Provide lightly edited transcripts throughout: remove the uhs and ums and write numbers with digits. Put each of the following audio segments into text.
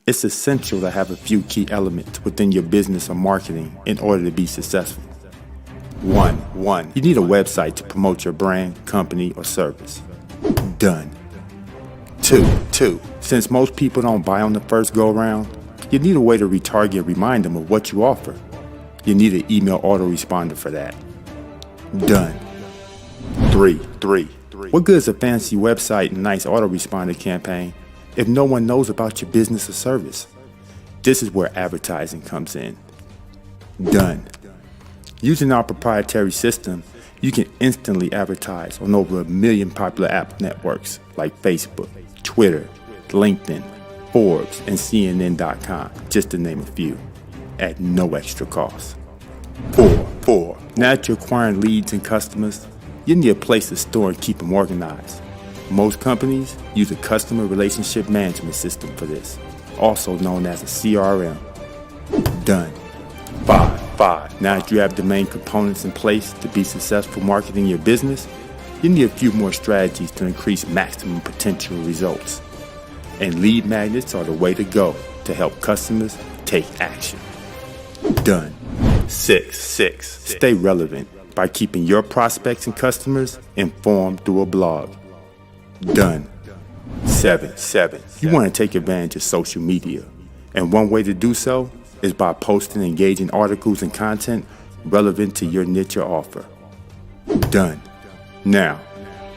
It's essential to have a few key elements within your business or marketing in order to be successful. One, you need a website to promote your brand, company, or service. Done. Two, since most people don't buy on the first go-around, you need a way to retarget and remind them of what you offer. You need an email autoresponder for that. Done. Three, what good is a fancy website and nice autoresponder campaign if no one knows about your business or service? This is where advertising comes in. Done. Using our proprietary system, you can instantly advertise on over 1 million popular app networks like Facebook, Twitter, LinkedIn, Forbes, and CNN.com, just to name a few, at no extra cost. Four, now that you're acquiring leads and customers, you need a place to store and keep them organized. Most companies use a customer relationship management system for this, also known as a CRM. Done. Five, now that you have the main components in place to be successful marketing your business, you need a few more strategies to increase maximum potential results. And lead magnets are the way to go to help customers take action. Done. Six, stay relevant by keeping your prospects and customers informed through a blog. Done. Seven, you want to take advantage of social media, and one way to do so is by posting engaging articles and content relevant to your niche or offer. Done. Now,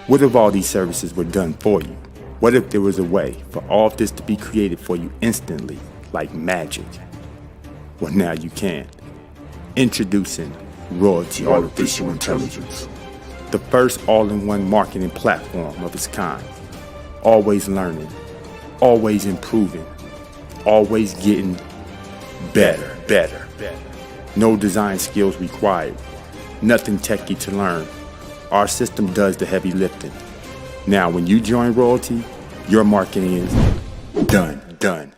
what if all these services were done for you? What if there was a way for all of this to be created for you instantly, like magic? Well, now you can. Introducing 𝗏𝘗𝗿𝗏𝗃 Artificial Intelligence, the first all-in-one marketing platform of its kind. Always learning, always improving, always getting better. No design skills required, nothing techy to learn. Our system does the heavy lifting. Now, when you join 𝗏𝘗𝗿𝗏𝗏, your marketing is done.